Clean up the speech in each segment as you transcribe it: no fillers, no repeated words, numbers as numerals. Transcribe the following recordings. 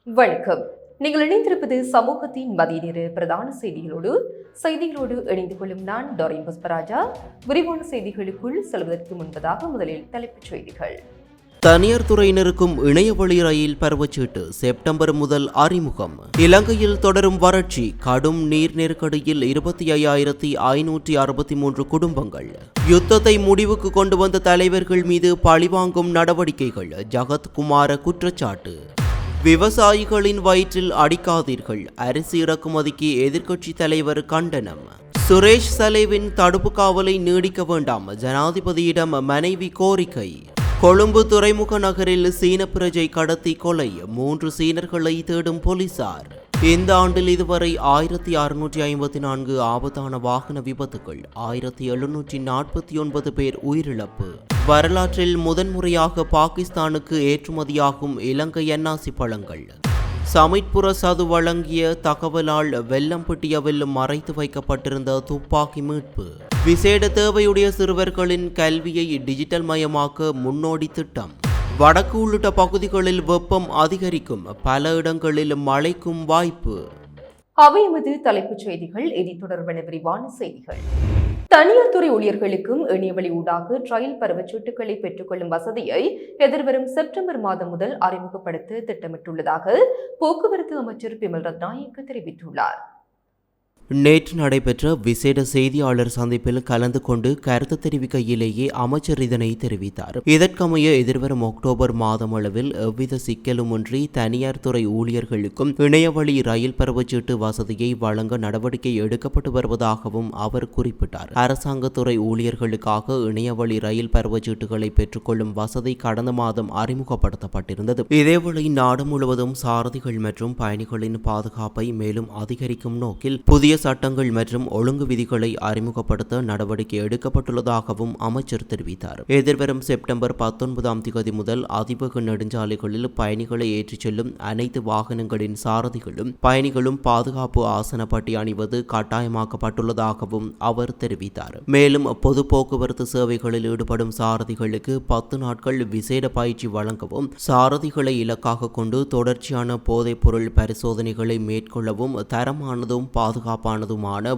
வணக்கம். நீங்கள் இணைந்திருப்பது சமூகத்தின் மதிய நேர பிரதான செய்திகளோடு இணைந்து கொள்ளும் நான் டாரின் புஷ்பராஜா. விரிவான செய்திகளுக்குள் செல்வதற்கு முன்பதாக முதலில் தலைப்புச் செய்திகள். தனியார் துறையினருக்கும் இணையவழி ரயில் பருவச்சீட்டு செப்டம்பர் முதல் அறிமுகம். இலங்கையில் தொடரும் வறட்சி, கடும் நீர் நெருக்கடியில் 25,563 குடும்பங்கள். யுத்தத்தை முடிவுக்கு கொண்டு வந்த தலைவர்கள் மீது பழிவாங்கும் நடவடிக்கைகள், ஜகத்குமார குற்றச்சாட்டு. விவசாயிகளின் வயிற்றில் அடிக்காதீர்கள், அரிசி இறக்குமதிக்கு எதிர்க்கட்சி தலைவர் கண்டனம். சுரேஷ் சலேவின் தடுப்பு காவலை நீடிக்க வேண்டாம், ஜனாதிபதியிடம் மனைவி கோரிக்கை. கொழும்பு துறைமுக நகரில் சீன பிரஜை கடத்தி கொலை, 3 சீனர்களை தேடும் போலீசார். இந்த ஆண்டில் இதுவரை 1654 ஆபத்தான வாகன விபத்துகள், 1749 பேர் உயிரிழப்பு. வரலாற்றில் முதன்முறையாக பாகிஸ்தானுக்கு ஏற்றுமதியாகும் இலங்கை அன்னாசி பழங்கள். சமிட்புர சது வழங்கிய தகவலால் வெள்ளம்பட்டியவில் மறைத்து வைக்கப்பட்டிருந்த துப்பாக்கி மீட்பு. விசேட தேவையுடைய சிறுவர்களின் கல்வியை டிஜிட்டல் மயமாக்க முன்னோடி திட்டம். வடக்கு உள்ளிட்ட பகுதிகளில் வெப்பம் அதிகரிக்கும், பல இடங்களில் மழைக்கும் வாய்ப்பு. அவை எமது தலைப்புச் செய்திகள். இனி தொடர்பான விரிவான செய்திகள். தனியார் துறை ஊழியர்களுக்கும் இணையவழி ஊடாக ரயில் பருவச்சீட்டுகளை பெற்றுக்கொள்ளும் வசதியை எதிர்வரும் செப்டம்பர் மாதம் முதல் அறிமுகப்படுத்த திட்டமிட்டுள்ளதாக போக்குவரத்து அமைச்சர் பிமல் ரத்நாயக்க தெரிவித்துள்ளார். நேற்று நடைபெற்ற விசேட செய்தியாளர் சந்திப்பில் கலந்து கொண்டு கருத்து தெரிவிக்கையிலேயே அமைச்சர் இதனை தெரிவித்தார். இதற்கமைய எதிர்வரும் அக்டோபர் மாதம் அளவில் எவ்வித சிக்கலுமின்றி தனியார் துறை ஊழியர்களுக்கும் இணையவழி ரயில் பருவச்சீட்டு வசதியை வழங்க நடவடிக்கை எடுக்கப்பட்டு வருவதாகவும் அவர் குறிப்பிட்டார். அரசாங்கத்துறை ஊழியர்களுக்காக இணையவழி ரயில் பருவச்சீட்டுகளை பெற்றுக்கொள்ளும் வசதி கடந்த மாதம் அறிமுகப்படுத்தப்பட்டிருந்தது. இதேவேளை நாடு முழுவதும் சாரதிகள் மற்றும் பயணிகளின் பாதுகாப்பை மேலும் அதிகரிக்கும் நோக்கில் புதிய சட்டங்கள் மற்றும் ஒழுங்கு விதிகளை அறிமுகப்படுத்த நடவடிக்கை எடுக்கப்பட்டுள்ளதாகவும் அமைச்சர் தெரிவித்தார். எதிர்வரும் செப்டம்பர் 19ஆம் தேதி முதல் அதிவேக நெடுஞ்சாலைகளில் பயணிகளை ஏற்றிச் செல்லும் அனைத்து வாகனங்களின் சாரதிகளும் பயணிகளும் பாதுகாப்பு ஆசனப்பட்டி அணிவது கட்டாயமாக்கப்பட்டுள்ளதாகவும் அவர் தெரிவித்தார். மேலும் பொது போக்குவரத்து சேவைகளில் ஈடுபடும் சாரதிகளுக்கு 10 நாட்கள் விசேட பயிற்சி வழங்கவும், சாரதிகளை இலக்காக கொண்டு தொடர்ச்சியான போதைப் பொருள் பரிசோதனைகளை மேற்கொள்ளவும், தரமானதும் பாதுகாப்பானதுமான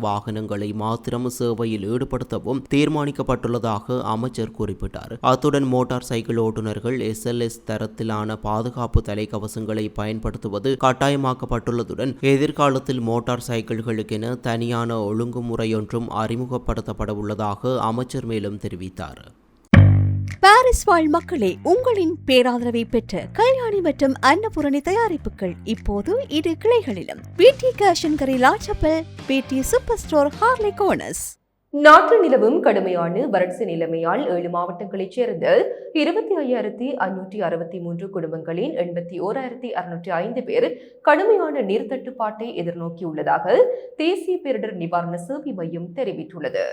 வாகனங்களை மாத்திரம் சேவையில் ஈடுபடுத்தவும் தீர்மானிக்கப்பட்டுள்ளதாக அமைச்சர் குறிப்பிட்டார். அத்துடன் மோட்டார் சைக்கிள் ஓட்டுநர்கள் SLS தரத்திலான பாதுகாப்பு தலைக்கவசங்களை பயன்படுத்துவது கட்டாயமாக்கப்பட்டுள்ளதுடன் எதிர்காலத்தில் மோட்டார் சைக்கிள்களுக்கென தனியான ஒழுங்குமுறையொன்றும் அறிமுகப்படுத்தப்பட உள்ளதாக அமைச்சர் மேலும் தெரிவித்தார். பாரிஸ் வாழ் மக்களே, உங்களின் பேராதரவை பெற்ற கல்யாணி மற்றும் அன்னபூரணி தயாரிப்புகள் இப்போது 2 கிளைகளிலும். பிடி கேஷன்கரி லாச்சப்பல், பிடி சூப்பர் ஸ்டோர் ஹார்லே கோனஸ். நாட்டில் நிலவும் கடுமையான வறட்சி நிலைமையால் 7 மாவட்டங்களைச் சேர்ந்த 25,563 குடும்பங்களின் 81,605 பேர் கடுமையான நீர் தட்டுப்பாட்டை எதிர்நோக்கியுள்ளதாக தேசிய பேரிடர் நிவாரண சேவை மையம் தெரிவித்துள்ளது.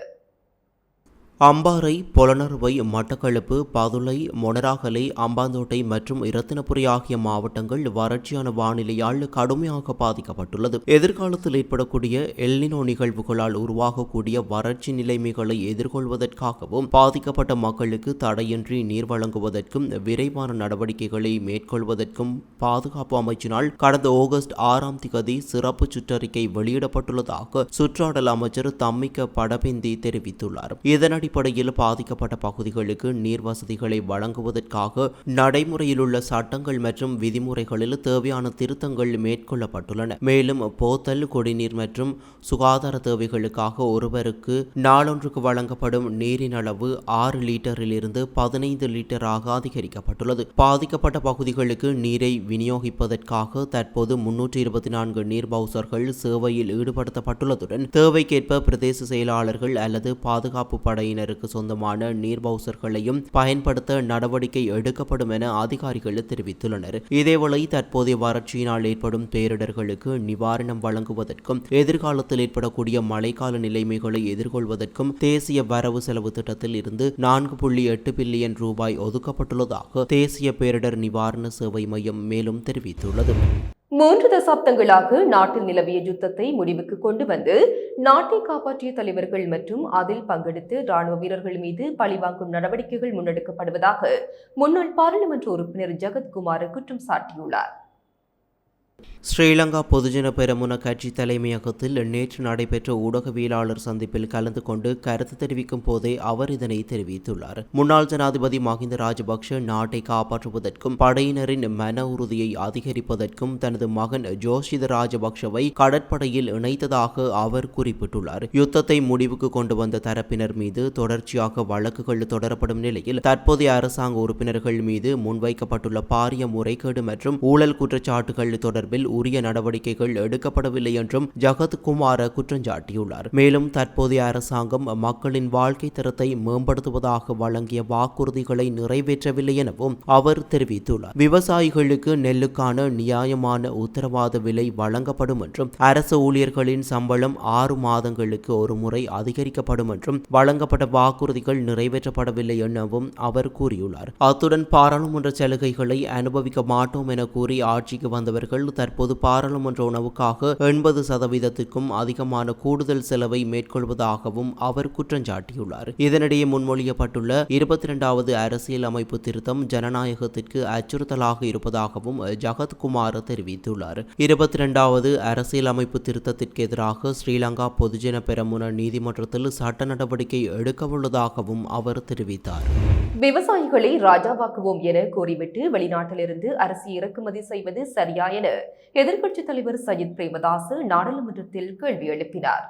அம்பாறை, பொலனறுவை, மட்டக்களப்பு, பதுளை, மொனராகலை, அம்பாந்தோட்டை மற்றும் இரத்தினபுரி ஆகிய மாவட்டங்கள் வறட்சியான வானிலையால் கடுமையாக பாதிக்கப்பட்டுள்ளது. எதிர்காலத்தில் ஏற்படக்கூடிய எல்னினோ நிகழ்வுகளால் உருவாகக்கூடிய வறட்சி நிலைமைகளை எதிர்கொள்வதற்காகவும் பாதிக்கப்பட்ட மக்களுக்கு தடையின்றி நீர் வழங்குவதற்கும் விரைவான நடவடிக்கைகளை மேற்கொள்வதற்கும் பாதுகாப்பு அமைச்சினால் கடந்த ஆகஸ்ட் 6ஆம் தேதி சிறப்பு சுற்றறிக்கை வெளியிடப்பட்டுள்ளதாக சுற்றாடல் அமைச்சர் தம்மிக்க படபெந்தி தெரிவித்துள்ளார். இதன் அடிப்படையில் பாதிக்கப்பட்ட பகுதிகளுக்கு நீர் வசதிகளை வழங்குவதற்காக நடைமுறையில் உள்ள சட்டங்கள் மற்றும் விதிமுறைகளில் தேவையான திருத்தங்கள் மேற்கொள்ளப்பட்டுள்ளன. மேலும் போத்தல், குடிநீர் மற்றும் சுகாதார தேவைகளுக்காக ஒருவருக்கு நாளொன்றுக்கு வழங்கப்படும் நீரின் அளவு 6 லிட்டரில் இருந்து 15 லிட்டராக அதிகரிக்கப்பட்டுள்ளது. பாதிக்கப்பட்ட பகுதிகளுக்கு நீரை விநியோகிப்பதற்காக தற்போது 324 நீர் பவுசர்கள் சேவையில் ஈடுபடுத்தப்பட்டுள்ளதுடன் தேவைக்கேற்ப பிரதேச செயலாளர்கள் அல்லது பாதுகாப்பு படையினருக்கு சொந்தமான நீர் பவுசர்களையும் பயன்படுத்த நடவடிக்கை எடுக்கப்படும் என அதிகாரிகள் தெரிவித்துள்ளனர். இதேவேளை தற்போதைய வறட்சியினால் ஏற்படும் பேரிடர்களுக்கு நிவாரணம் வழங்குவதற்கும் எதிர்காலத்தில் ஏற்படக்கூடிய மழைக்கால நிலைமைகளை எதிர்கொள்வதற்கும் தேசிய வரவு செலவு திட்டத்தில் இருந்து 4.8 பில்லியன் ரூபாய் ஒதுக்கப்பட்டுள்ளதாக தேசிய பேரிடர் நிவாரண சேவை மையம் மேலும் தெரிவித்துள்ளது. 3 தசாப்தங்களாக நாட்டில் நிலவிய யுத்தத்தை முடிவுக்கு கொண்டு வந்து நாட்டை காப்பாற்றிய தலைவர்கள் மற்றும் அதில் பங்கெடுத்து ராணுவ வீரர்கள் மீது பழிவாங்கும் நடவடிக்கைகள் முன்னெடுக்கப்படுவதாக முன்னாள் பாராளுமன்ற உறுப்பினர் ஜகத்குமார் குற்றம் சாட்டியுள்ளார். ஸ்ரீலங்கா பொதுஜன பெரமுன கட்சி தலைமையகத்தில் நேற்று நடைபெற்ற ஊடகவியலாளர் சந்திப்பில் கலந்து கொண்டு கருத்து தெரிவிக்கும் போதே அவர் இதனை தெரிவித்துள்ளார். முன்னாள் ஜனாதிபதி மஹிந்த ராஜபக்ஷ நாட்டை காப்பாற்றுவதற்கும் படையினரின் மன உறுதியை அதிகரிப்பதற்கும் தனது மகன் ஜோஷித ராஜபக்ஷவை கடற்படையில் இணைத்ததாக அவர் குறிப்பிட்டுள்ளார். யுத்தத்தை முடிவுக்கு கொண்டு வந்த தரப்பினர் மீது தொடர்ச்சியாக வழக்குகள் தொடரப்படும் நிலையில் தற்போதைய அரசாங்க உறுப்பினர்கள் மீது முன்வைக்கப்பட்டுள்ள பாரிய முறைகேடு மற்றும் ஊழல் குற்றச்சாட்டுகள் தொடர்பில் உரிய நடவடிக்கைகள் எடுக்கப்படவில்லை என்றும் ஜகத் குமார குற்றஞ்சாட்டியுள்ளார். மேலும் தற்போதைய அரசாங்கம் மக்களின் வாழ்க்கை தரத்தை மேம்படுத்துவதாக வழங்கிய வாக்குறுதிகளை நிறைவேற்றவில்லை எனவும் அவர் தெரிவித்துள்ளார். விவசாயிகளுக்கு நெல்லுக்கான நியாயமான உத்தரவாத விலை வழங்கப்படும் என்றும் அரசு ஊழியர்களின் சம்பளம் 6 மாதங்களுக்கு ஒரு முறை அதிகரிக்கப்படும் என்றும் வழங்கப்பட்ட வாக்குறுதிகள் நிறைவேற்றப்படவில்லை எனவும் அவர் கூறியுள்ளார். அத்துடன் பாராளுமன்ற சலுகைகளை அனுபவிக்க மாட்டோம் என கூறி ஆட்சிக்கு வந்தவர்கள் தற்போது பாராளுமன்ற உணவுக்காக 80%க்கும் அதிகமான கூடுதல் செலவை மேற்கொள்வதாகவும் அவர் குற்றஞ்சாட்டியுள்ளார். இதனிடையே முன்மொழியப்பட்டுள்ள 22வது அரசியல் அமைப்பு திருத்தம் ஜனநாயகத்திற்கு அச்சுறுத்தலாக இருப்பதாகவும் ஜகத் குமார் தெரிவித்துள்ளார். 22வது அரசியல் அமைப்பு திருத்தத்திற்கு எதிராக ஸ்ரீலங்கா பொதுஜன பெரமுன நீதிமன்றத்தில் சட்ட நடவடிக்கை எடுக்கவுள்ளதாகவும் அவர் தெரிவித்தார். விவசாயிகளை ராஜாவாக்குவோம் என கூறிவிட்டு வெளிநாட்டிலிருந்து அரிசி இறக்குமதி செய்வது சரியா என எதிர்க்கட்சித் தலைவர் சஜித் பிரேமதாச நாடாளுமன்றத்தில் கேள்வி எழுப்பினார்.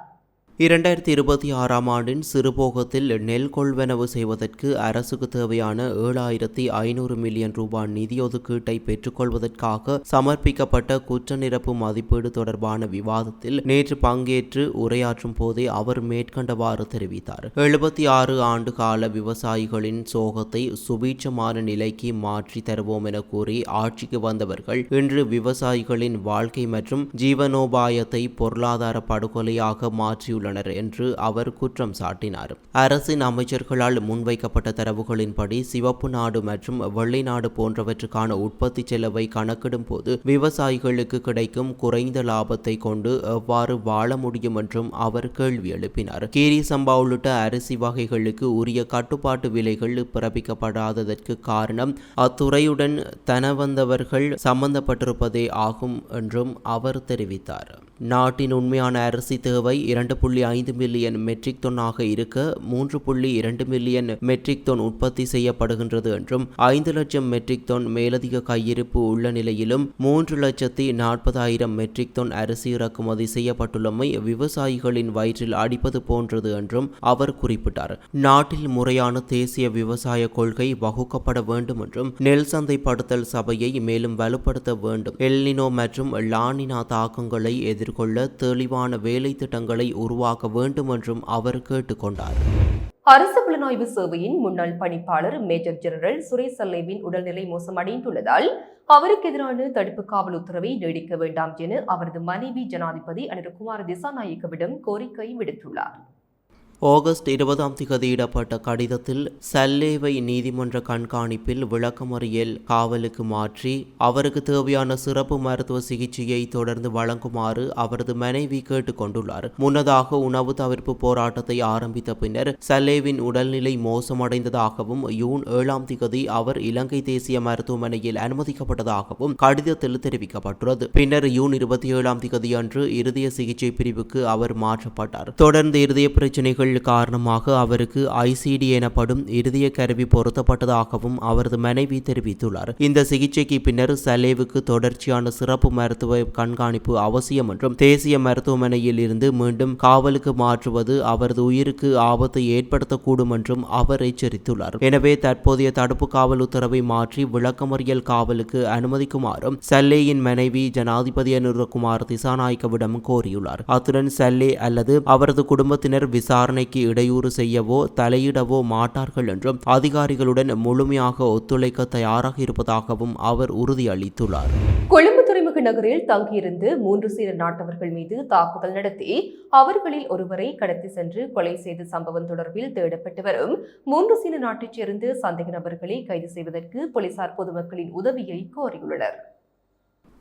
2026ஆம் ஆண்டின் சிறுபோகத்தில் நெல் கொள்வனவு செய்வதற்கு அரசுக்கு தேவையான 7500 மில்லியன் ரூபாய் நிதி ஒதுக்கீட்டை பெற்றுக்கொள்வதற்காக சமர்ப்பிக்கப்பட்ட குற்ற நிரப்பு மதிப்பீடு தொடர்பான விவாதத்தில் நேற்று பங்கேற்று உரையாற்றும் போதே அவர் மேற்கண்டவாறு தெரிவித்தார். 76 ஆண்டு கால விவசாயிகளின் சோகத்தை சுபீட்சமான நிலைக்கு மாற்றி தருவோம் என கூறி ஆட்சிக்கு வந்தவர்கள் இன்று விவசாயிகளின் வாழ்க்கை மற்றும் ஜீவனோபாயத்தை பொருளாதார படுகொலையாக மாற்றியுள்ளனர் என்று அவர் குற்றம் சாட்டினார். அரசின் அமைச்சர்களால் முன்வைக்கப்பட்ட தரவுகளின்படி சிவப்பு நாடு மற்றும் வெள்ளை நாடு போன்றவற்றுக்கான உற்பத்தி செலவை கணக்கிடும் போது விவசாயிகளுக்கு கிடைக்கும் குறைந்த லாபத்தை கொண்டு எவ்வாறு வாழ முடியும் என்றும் அவர் கேள்வி எழுப்பினார். கீரி சம்பா உள்ளிட்ட அரிசி வகைகளுக்கு உரிய கட்டுப்பாட்டு விலைகள் பிறப்பிக்கப்படாததற்கு காரணம் அத்துறையுடன் தனவந்தவர்கள் சம்பந்தப்பட்டிருப்பதே ஆகும் என்றும் அவர் தெரிவித்தார். நாட்டின் உண்மையான அரிசி தேவை 2.5 மில்லியன் மெட்ரிக் டன்னாக இருக்க 3.2 மில்லியன் மெட்ரிக் டன் உற்பத்தி செய்யப்படுகின்றது என்றும் 5 லட்சம் மெட்ரிக் டன் மேலதிக கையிருப்பு உள்ள நிலையிலும் 3,40,000 மெட்ரிக் டன் அரிசி இறக்குமதி செய்யப்பட்டுள்ளமை விவசாயிகளின் வயிற்றில் அடிப்பது போன்றது என்றும் அவர் குறிப்பிட்டார். நாட்டில் முறையான தேசிய விவசாய கொள்கை வகுக்கப்பட வேண்டும் என்றும் நெல் சந்தைப்படுத்தல் சபையை மேலும் வலுப்படுத்த வேண்டும். எல்னினோ மற்றும் லானினா தாக்கங்களை எதிர்கொள்ள தெளிவான வேலை திட்டங்களை உருவாக்க வேண்டும் என்றும் அவர் கேட்டுக்கொண்டார். அரசு புலனாய்வு சேவையின் முன்னாள் பணிப்பாளர் மேஜர் ஜெனரல் சுரேஷ் சல்லேவின் உடல்நிலை மோசமடைந்துள்ளதால் அவருக்கு எதிரான தடுப்பு காவல் உத்தரவை நீடிக்க வேண்டாம் என அவரது மனைவி ஜனாதிபதி அனுரகுமார திசாநாயக்கவிடம் கோரிக்கை விடுத்துள்ளார். ஆகஸ்ட் 20ஆம் தேதியிடப்பட்ட கடிதத்தில் சல்லேவை நீதிமன்ற கண்காணிப்பில் விளக்கமறியல் காவலுக்கு மாற்றி அவருக்கு தேவையான சிறப்பு மருத்துவ சிகிச்சையை தொடர்ந்து வழங்குமாறு அவரது மனைவி கேட்டுக்கொண்டுள்ளார். முன்னதாக உணவு தவிர்ப்பு போராட்டத்தை ஆரம்பித்த பின்னர் சல்லேவின் உடல்நிலை மோசமடைந்ததாகவும் ஜூன் 7ஆம் தேதி அவர் இலங்கை தேசிய மருத்துவமனையில் அனுமதிக்கப்பட்டதாகவும் கடிதத்தில் தெரிவிக்கப்பட்டுள்ளது. பின்னர் ஜூன் 27ஆம் தேதி அன்று இருதய சிகிச்சை பிரிவுக்கு அவர் மாற்றப்பட்டார். தொடர்ந்து இருதய பிரச்சினைகள் காரணமாக அவருக்கு ஐசிடி எனப்படும் இருதய கருவி பொருத்தப்பட்டதாகவும் அவரது மனைவி தெரிவித்துள்ளார். இந்த சிகிச்சைக்கு பின்னர் சல்லேவுக்கு தொடர்ச்சியான சிறப்பு மருத்துவ கண்காணிப்பு அவசியம் என்றும் தேசிய மருத்துவமனையில் இருந்து மீண்டும் காவலுக்கு மாற்றுவது அவரது உயிருக்கு ஆபத்தை ஏற்படுத்தக்கூடும் என்றும் அவர் எச்சரித்துள்ளார். எனவே தற்போதைய தடுப்பு காவல் உத்தரவை மாற்றி விளக்கமறியல் காவலுக்கு அனுமதிக்குமாறும் சல்லேயின் மனைவி ஜனாதிபதி அனுரகுமார் திசாநாயக்கவிடம் கோரியுள்ளார். அத்துடன் சல்லே அல்லது அவரது குடும்பத்தினர் விசாரணை இடையூறு செய்யவோ தலையிடவோ மாட்டார்கள் என்றும் அதிகாரிகளுடன் முழுமையாக ஒத்துழைக்க தயாராக இருப்பதாகவும் அவர் உறுதியளித்துள்ளார். கொழும்பு துறைமுக நகரில் தங்கியிருந்து 3 சீன நாட்டவர்கள் மீது தாக்குதல் நடத்தி அவர்களில் ஒருவரை கடத்தி சென்று கொலை செய்த சம்பவம் தொடர்பில் தேடப்பட்டு வரும் 3 சீன நாட்டைச் சேர்ந்த சந்தேக நபர்களை கைது செய்வதற்கு போலீசார் பொதுமக்களின் உதவியை கோரியுள்ளனர்.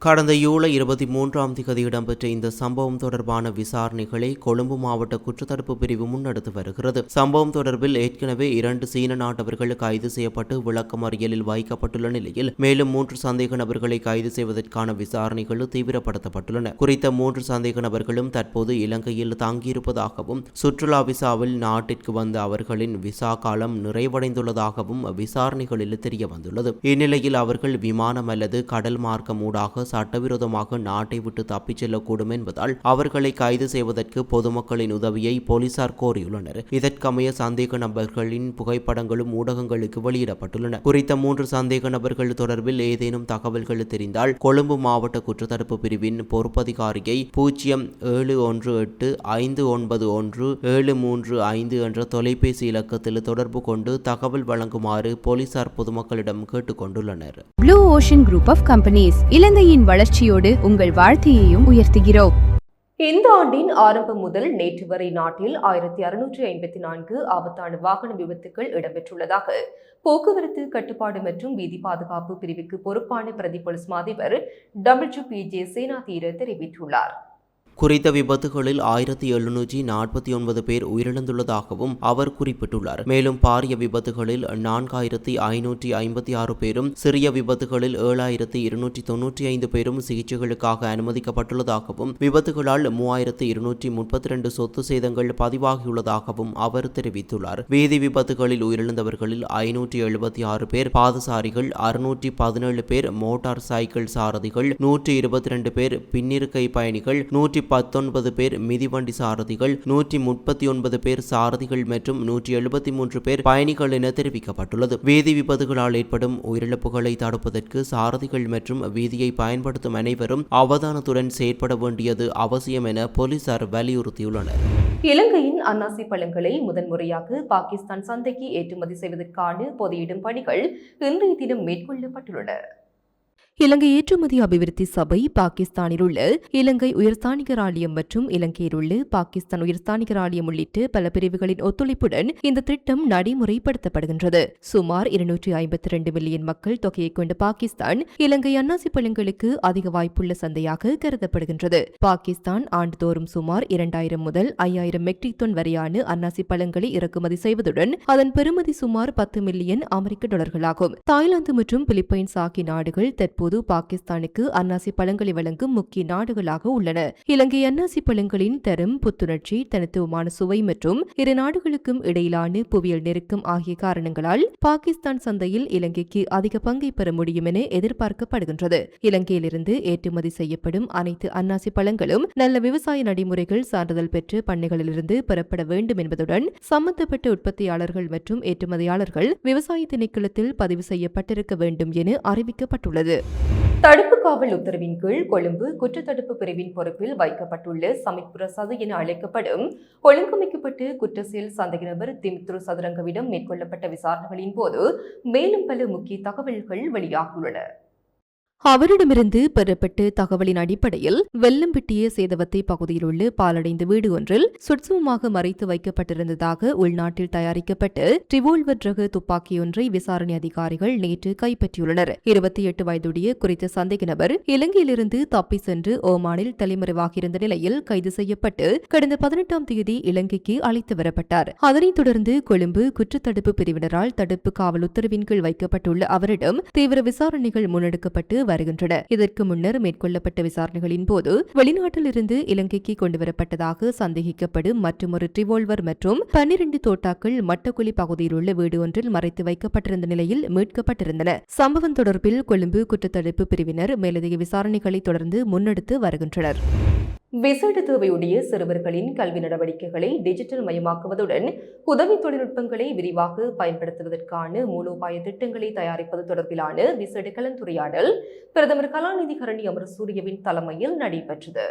கடந்த ஜூலை 23ஆம் தேதி இடம்பெற்ற இந்த சம்பவம் தொடர்பான விசாரணைகளை கொழும்பு மாவட்ட குற்றத்தடுப்பு பிரிவு முன்னெடுத்து வருகிறது. சம்பவம் தொடர்பில் ஏற்கனவே 2 சீன நாட்டவர்கள் கைது செய்யப்பட்டு விளக்கமறியலில் வைக்கப்பட்டுள்ள நிலையில் மேலும் 3 சந்தேக நபர்களை கைது செய்வதற்கான விசாரணைகள் தீவிரப்படுத்தப்பட்டுள்ளன. குறித்த 3 சந்தேக நபர்களும் தற்போது இலங்கையில் தங்கியிருப்பதாகவும் சுற்றுலா விசாவில் நாட்டிற்கு வந்த அவர்களின் விசா காலம் நிறைவடைந்துள்ளதாகவும் விசாரணைகளில் தெரிய வந்துள்ளது. இந்நிலையில் அவர்கள் விமானம் அல்லது கடல் மார்க்கம் ஊடாக சட்டவிரோதமாக நாட்டை விட்டு தப்பிச் செல்லக்கூடும் என்பதால் அவர்களை கைது செய்வதற்கு பொதுமக்களின் உதவியை போலீசார் கோரியுள்ளனர். இதற்கமைய சந்தேக நபர்களின் புகைப்படங்களும் ஊடகங்களுக்கு வெளியிடப்பட்டுள்ளன. குறித்த 3 சந்தேக நபர்கள் தொடர்பில் ஏதேனும் தகவல்கள் தெரிந்தால் கொழும்பு மாவட்ட குற்றத்தடுப்பு பிரிவின் பொறுப்பதிகாரியை 0718591735 என்ற தொலைபேசி இலக்கத்தில் தொடர்பு கொண்டு தகவல் வழங்குமாறு போலீசார் பொதுமக்களிடம் கேட்டுக்கொண்டுள்ளனர். Blue ocean group of companies இலங்கையின் வளர்ச்சியோடு உங்கள் வாழ்க்கையையும் உயர்த்துகிறோம். இந்த ஆண்டின் ஆரம்பம் முதல் நேற்று வரை நாட்டில் 1654 ஆபத்தான வாகன விபத்துகள் இடம்பெற்றுள்ளதாக போக்குவரத்து கட்டுப்பாடு மற்றும் வீதி பாதுகாப்பு பிரிவுக்கு பொறுப்பான பிரதி போலீஸ் மாதிபர் WPJ சேனாதீர தெரிவித்துள்ளார். குறித்த விபத்துகளில் 1749 பேர் உயிரிழந்துள்ளதாகவும் அவர் குறிப்பிட்டுள்ளார். மேலும் பாரிய விபத்துகளில் 4556 பேரும் சிறிய விபத்துகளில் 7295 பேரும் சிகிச்சைகளுக்காக அனுமதிக்கப்பட்டுள்ளதாகவும் விபத்துகளால் 3232 சொத்து சேதங்கள் பதிவாகியுள்ளதாகவும் அவர் தெரிவித்துள்ளார். வீதி விபத்துகளில் உயிரிழந்தவர்களில் 576 பேர் பாதசாரிகள், 617 பேர் மோட்டார் சைக்கிள் சாரதிகள், 122 பேர் பின்னிருக்கை பயணிகள், 119 பேர் மிதிவண்டி சாரதிகள், 139 பேர் சாரதிகள் மற்றும் 173 பேர் பயணிகள் என தெரிவிக்கப்பட்டுள்ளது. வீதி விபத்துகளால் ஏற்படும் உயிரிழப்புகளை தடுப்பதற்கு சாரதிகள் மற்றும் வீதியை பயன்படுத்தும் அனைவரும் அவதானத்துடன் செயற்பட வேண்டியது அவசியம் என போலீசார் வலியுறுத்தியுள்ளனர். இலங்கையின் அன்னாசி பழங்களை முதன்முறையாக பாகிஸ்தான் சந்தைக்கு ஏற்றுமதி செய்வதற்கான பொதியிடும் பணிகள் இன்றைய தினம் மேற்கொள்ளப்பட்டுள்ளன. இலங்கை ஏற்றுமதி அபிவிருத்தி சபை பாகிஸ்தானில் உள்ள இலங்கை உயர்ஸ்தானிகர் ஆலயம் மற்றும் இலங்கையில் உள்ள பாகிஸ்தான் உயர்ஸ்தானிகர் ஆலயம் உள்ளிட்ட பல பிரிவுகளின் ஒத்துழைப்புடன் இந்த திட்டம் நடைமுறைப்படுத்தப்படுகின்றது. சுமார் 252 மில்லியன் மக்கள் தொகையை கொண்ட பாகிஸ்தான் இலங்கை அன்னாசி பழங்களுக்கு அதிக வாய்ப்புள்ள சந்தையாக கருதப்படுகின்றது. பாகிஸ்தான் ஆண்டுதோறும் சுமார் 2000 முதல் 5000 மெட்ரிக் டன் வரையான அன்னாசி பழங்களை இறக்குமதி செய்வதுடன் அதன் பெறுமதி சுமார் 10 மில்லியன் அமெரிக்க டாலர்களாகும். தாய்லாந்து மற்றும் பிலிப்பைன்ஸ் ஆகிய நாடுகள் தற்போது பாகிஸ்தானுக்கு அன்னாசி பழங்களை வழங்கும் முக்கிய நாடுகளாக உள்ளன. இலங்கை அன்னாசி பழங்களின் தரம், புத்துணர்ச்சி, தனித்துவமான சுவை மற்றும் இரு நாடுகளுக்கும் இடையிலான புவியியல் நெருக்கம் ஆகிய காரணங்களால் பாகிஸ்தான் சந்தையில் இலங்கைக்கு அதிக பங்கை பெற முடியும் என எதிர்பார்க்கப்படுகின்றது. இலங்கையிலிருந்து ஏற்றுமதி செய்யப்படும் அனைத்து அன்னாசி பழங்களும் நல்ல விவசாய நடைமுறைகள் சான்றிதழ் பெற்று பண்ணைகளிலிருந்து பெறப்பட வேண்டும் என்பதுடன் சம்பந்தப்பட்ட உற்பத்தியாளர்கள் மற்றும் ஏற்றுமதியாளர்கள் விவசாய திணைக்களத்தில் பதிவு செய்யப்பட்டிருக்க வேண்டும் என அறிவிக்கப்பட்டுள்ளது. தடுப்பு காவல் உத்தரவின் கீழ் கொழும்பு குற்றத்தடுப்பு பிரிவின் பொறுப்பில் வைக்கப்பட்டுள்ள சமித்புர சதி என அழைக்கப்படும் ஒழுங்கமைக்கப்பட்டு குற்றச்செயல் சந்தேக நபர் திமித்ரு சதுரங்கவிடம் மேற்கொள்ளப்பட்ட விசாரணைகளின் போது மேலும் பல முக்கிய தகவல்கள் வெளியாகியுள்ளன. அவரிடமிருந்து பெறப்பட்ட தகவலின் அடிப்படையில் வெள்ளம்பிட்டிய சேதவத்தை பகுதியில் உள்ள பாலடைந்த வீடு ஒன்றில் சுட்சமமாக மறைத்து வைக்கப்பட்டிருந்ததாக உள்நாட்டில் தயாரிக்கப்பட்ட ரிவோல்வர் ரக துப்பாக்கியொன்றை விசாரணை அதிகாரிகள் நேற்று கைப்பற்றியுள்ளனர். 28 வயதுடைய குறித்த சந்தேக நபர் இலங்கையிலிருந்து தப்பி சென்று ஓமானில் தலைமறைவாகியிருந்த நிலையில் கைது செய்யப்பட்டு கடந்த 18ஆம் தேதி இலங்கைக்கு அழைத்து வரப்பட்டார். அதனைத் தொடர்ந்து கொழும்பு குற்றத்தடுப்பு பிரிவினரால் தடுப்பு காவல் உத்தரவின் கீழ் வைக்கப்பட்டுள்ள அவரிடம் தீவிர விசாரணைகள் முன்னெடுக்கப்பட்டு வருகின்றன. இதற்கு முன்னர் மேற்கொள்ளப்பட்ட விசாரணைகளின் போது வெளிநாட்டில் இருந்து இலங்கைக்கு கொண்டுவரப்பட்டதாக சந்தேகிக்கப்படும் மற்றொரு ரிவால்வர் மற்றும் 12 தோட்டாக்கள் மட்டக்குழி பகுதியில் உள்ள வீடு ஒன்றில் மறைத்து வைக்கப்பட்டிருந்த நிலையில் மீட்கப்பட்டிருந்தன. சம்பவம் தொடர்பில் கொழும்பு குற்றத்தடுப்பு பிரிவினர் மேலதிக விசாரணைகளை தொடர்ந்து முன்னெடுத்து வருகின்றனர். விசேட தேவையுடைய சிறுவர்களின் கல்வி நடவடிக்கைகளை டிஜிட்டல் மயமாக்குவதுடன் உதவி தொழில்நுட்பங்களை விரிவாக பயன்படுத்துவதற்கான மூலோபாய திட்டங்களை தயாரிப்பது தொடர்பிலான விசேட கலந்துரையாடல் பிரதமர் கலாநிதி ஹரணி அமரசூரியவின் தலைமையில் நடைபெற்றது.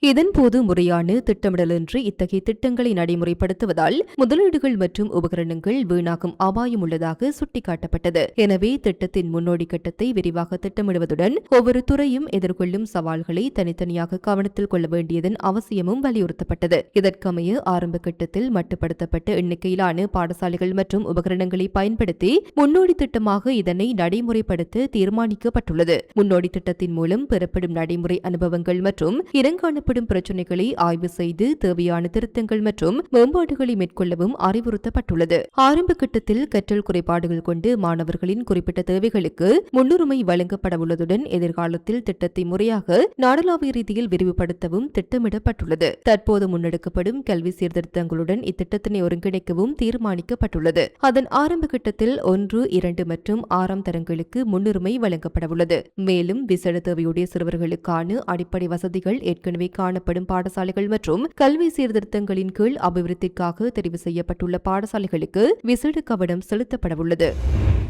இதன்போது முறையான திட்டமிடலின்றி இத்தகைய திட்டங்களை நடைமுறைப்படுத்துவதால் முதலீடுகள் மற்றும் உபகரணங்கள் வீணாகும் அபாயம் உள்ளதாக சுட்டிக்காட்டப்பட்டது. எனவே திட்டத்தின் முன்னோடி கட்டத்தை விரிவாக திட்டமிடுவதுடன் ஒவ்வொரு துறையும் எதிர்கொள்ளும் சவால்களை தனித்தனியாக கவனத்தில் கொள்ள வேண்டியதன் அவசியமும் வலியுறுத்தப்பட்டது. இதற்கமைய ஆரம்ப கட்டத்தில் மட்டுப்படுத்தப்பட்ட எண்ணிக்கையிலான பாடசாலைகள் மற்றும் உபகரணங்களை பயன்படுத்தி முன்னோடி திட்டமாக இதனை நடைமுறைப்படுத்த தீர்மானிக்கப்பட்டுள்ளது. முன்னோடி திட்டத்தின் மூலம் பெறப்படும் நடைமுறை அனுபவங்கள் மற்றும் இனங்காண பிரச்சினைகளை ஆய்வு செய்து தேவையான திருத்தங்கள் மற்றும் மேம்பாடுகளை மேற்கொள்ளவும் அறிவுறுத்தப்பட்டுள்ளது. ஆரம்ப கட்டத்தில் கற்றல் குறைபாடுகள் கொண்டு மாணவர்களின் குறிப்பிட்ட தேவைகளுக்கு முன்னுரிமை வழங்கப்படவுள்ளதுடன் எதிர்காலத்தில் திட்டத்தை முறையாக நாடளாவிய ரீதியில் விரிவுபடுத்தவும் திட்டமிடப்பட்டுள்ளது. தற்போது முன்னெடுக்கப்படும் கல்வி சீர்திருத்தங்களுடன் இத்திட்டத்தினை ஒருங்கிணைக்கவும் தீர்மானிக்கப்பட்டுள்ளது. அதன் ஆரம்ப கட்டத்தில் 1, 2 மற்றும் 6ஆம் தரங்களுக்கு முன்னுரிமை வழங்கப்படவுள்ளது. மேலும் விசேட தேவையுடைய சிறுவர்களுக்கான அடிப்படை வசதிகள் ஏற்கனவே காணப்படும் பாடசாலைகள் மற்றும் கல்வி சீர்திருத்தங்களின் கீழ் அபிவிருத்திக்காக தெரிவு செய்யப்பட்டுள்ள பாடசாலைகளுக்கு விசேட கவனம் செலுத்தப்படவுள்ளது.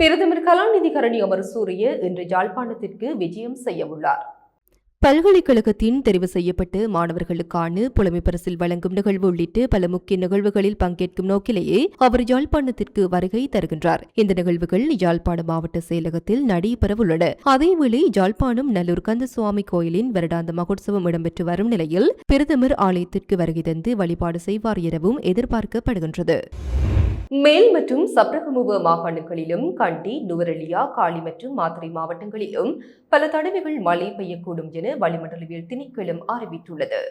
பிரதமர் கலாநிதி கரணி அமரசூரிய இன்று யாழ்ப்பாணத்திற்கு விஜயம் செய்யவுள்ளார். பல்கலைக்கழகத்தின் தெரிவு செய்யப்பட்ட மாணவர்களுக்கான புலமை பரிசில் வழங்கும் நிகழ்வு உள்ளிட்ட பல முக்கிய நிகழ்வுகளில் பங்கேற்கும் நோக்கிலேயே அவர் யாழ்ப்பாணத்திற்கு வருகை தருகின்றார். இந்த நிகழ்வுகள் யாழ்ப்பாண மாவட்ட செயலகத்தில் நடைபெறவுள்ளன. அதேவேளை யாழ்ப்பாணம் நல்லூர் கந்தசுவாமி கோயிலின் வருடாந்த மகோத்சவம் இடம்பெற்று வரும் நிலையில் பிரதமர் ஆலயத்திற்கு வருகை தந்து வழிபாடு செய்வார் எனவும் எதிர்பார்க்கப்படுகின்றது. மேல் மற்றும் சப்ரகமுவ மாகாணங்களிலும் கண்டி, நுவரெலியா, காலி மற்றும் மாத்தறை மாவட்டங்களிலும் பல தடவைகள் மழை பெய்யக்கூடும் என வளிமண்டலவியல் திணைக்களம் அறிவித்துள்ளது.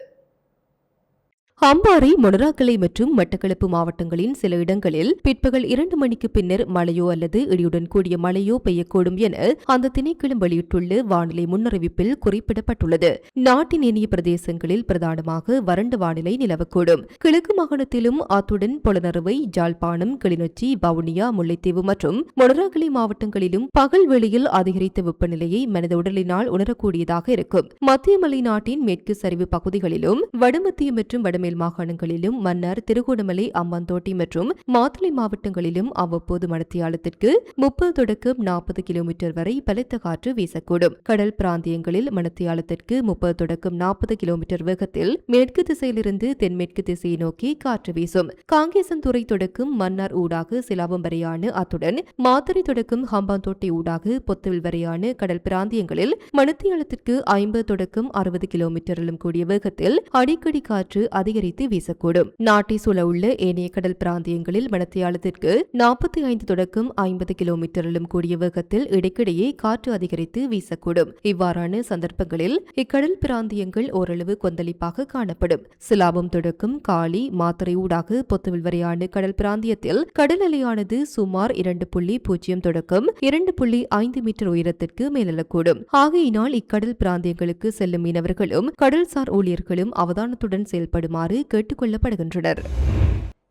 அம்பாறை, மொனராகலை மற்றும் மட்டக்களப்பு மாவட்டங்களின் சில இடங்களில் பிற்பகல் 2 மணிக்கு பின்னர் மழையோ அல்லது இடியுடன் கூடிய மழையோ பெய்யக்கூடும் என அந்த திணைக்களம் வெளியிட்டுள்ள வானிலை முன்னறிவிப்பில் குறிப்பிடப்பட்டுள்ளது. நாட்டின் ஏனைய பிரதேசங்களில் பிரதானமாக வறண்ட வானிலை நிலவக்கூடும். கிழக்கு மாகாணத்திலும் அத்துடன் பொலனறுவை, ஜாழ்ப்பாணம், கிளிநொச்சி, வவுனியா, முல்லைத்தீவு மற்றும் மொனராகலை மாவட்டங்களிலும் பகல் வேளையில் அதிகரித்த வெப்பநிலையை மனித உடலினால் உணரக்கூடியதாக இருக்கும். மத்திய மலை நாட்டின் மேற்கு சரிவு பகுதிகளிலும் வடமத்திய மற்றும் வடமே மாகாணங்களிலும் மன்னார், திருகோணமலை, அம்பாந்தோட்டை மற்றும் மாத்தளை மாவட்டங்களிலும் அவ்வப்போது மணித்தியாலத்திற்கு 30 தொடக்கம் 40 கிலோமீட்டர் வரை பலத்த காற்று வீசக்கூடும். கடல் பிராந்தியங்களில் மணித்தியாலத்திற்கு 30 தொடக்கம் 40 கிலோமீட்டர் வேகத்தில் மேற்கு திசையிலிருந்து தென்மேற்கு திசையை நோக்கி காற்று வீசும். காங்கேசன்துறை தொடக்கம் மன்னார் ஊடாக சிலாபம் வரையான அத்துடன் மாத்தறை தொடக்கம் ஹம்பாந்தோட்டை ஊடாக பொத்துவில் வரையான கடல் பிராந்தியங்களில் மணித்தியாலத்திற்கு 50 தொடக்கம் 60 கிலோமீட்டரிலும் கூடிய வேகத்தில் அடிக்கடி காற்று அதிகரித்து வீசக்கூடும். நாட்டை சூழ உள்ள ஏனைய கடல் பிராந்தியங்களில் மணித்தியாலத்திற்கு 45 தொடக்கம் 50 கிலோமீட்டரிலும் கூடிய வேகத்தில் இடைக்கிடையே காற்று அதிகரித்து வீசக்கூடும். இவ்வாறான சந்தர்ப்பங்களில் இக்கடல் பிராந்தியங்கள் ஓரளவு கொந்தளிப்பாக காணப்படும். சிலாபம் தொடக்கம் காலி, மாத்தறை ஊடாக பொத்துவில் வரையான கடல் பிராந்தியத்தில் கடல் அலையானது சுமார் 2.0 தொடக்கம் 2.5 மீட்டர் உயரத்திற்கு மேலெழக்கூடும். ஆகையினால் இக்கடல் பிராந்தியங்களுக்கு செல்லும் மீனவர்களும் கடல்சார் ஊழியர்களும் அவதானத்துடன் செயல்படுமாறு கேட்டுக் கொள்ளப்படுகின்றனர்.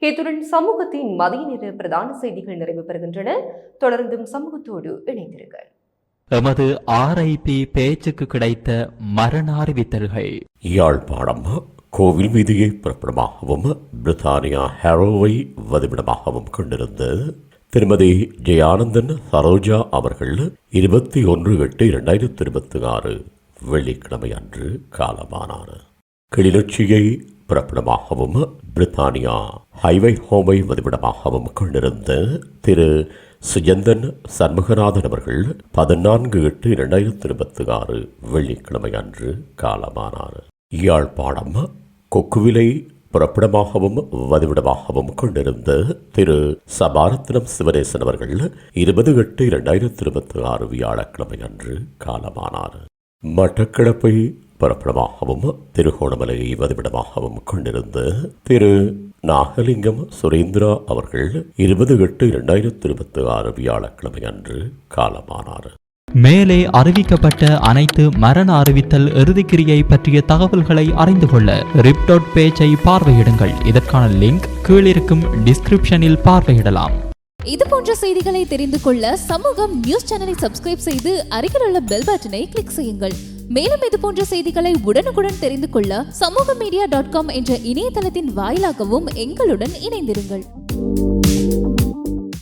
இத்துடன் சமூகத்தின் மதிய நேர பிரதான செய்திகள் நிறைவு பெறுகின்றன. தொடர்ந்தும் சமூகத்தோடு இணைந்திருங்கள். எமது RIP பேச்சுக்கு கிடைத்த மரண அறிவித்தல்கள். யாழ்ப்பாணம் கோவில் வீதியை புறப்படமாகவும் பிரித்தானியா ஹாரோவை வதிவிடமாகவும் கொண்டிருந்த திருமதி ஜெயானந்தன் சரோஜா அவர்கள் 21/8/2026 வெள்ளிக்கிழமை அன்று காலமானார். கிளிநொச்சியை புறப்படமாகவும் பிரித்தானியா ஹைவே ஹோமை வதிவிடமாகவும் கொண்டிருந்த திரு சுஜந்தன் சண்முகநாதன் அவர்கள் 14/8/2026 வெள்ளிக்கிழமை அன்று காலமானார். யாழ்ப்பாணம் கொக்குவிலை புறப்படமாகவும் வதிவிடமாகவும் கொண்டிருந்த திரு சபாரத்னம் சிவனேசன் அவர்கள் 20/8/2026 வியாழக்கிழமை அன்று காலமானார். மட்டக்களப்பை புறப்படமாகவும் திருகோணமலையை வதிவிடமாகவும் கொண்டிருந்த திரு நாகலிங்கம் சுரேந்திரா அவர்கள் 20/8/2026 வியாழக்கிழமை அன்று காலமானார். மேலே அறிவிக்கப்பட்ட அனைத்து மரண அறிவித்தல் இறுதிக்கிரியை பற்றிய தகவல்களை அறிந்து கொள்ள ரிப்டாட் பேஜை பார்வையிடுங்கள். இதற்கான லிங்க் கீழிருக்கும் டிஸ்கிரிப்ஷனில் பார்வையிடலாம். இது போன்ற செய்திகளை தெரிந்து கொள்ள சமூகம் நியூஸ் சேனலை சப்ஸ்கிரைப் செய்து அருகில் உள்ள பெல் பட்டனை கிளிக் செய்யுங்கள். மேலும் இது போன்ற செய்திகளை உடனுக்குடன் தெரிந்து கொள்ள சமூகமீடியா.com என்ற இணையதளத்தின் வாயிலாகவும் எங்களுடன் இணைந்திருங்கள்.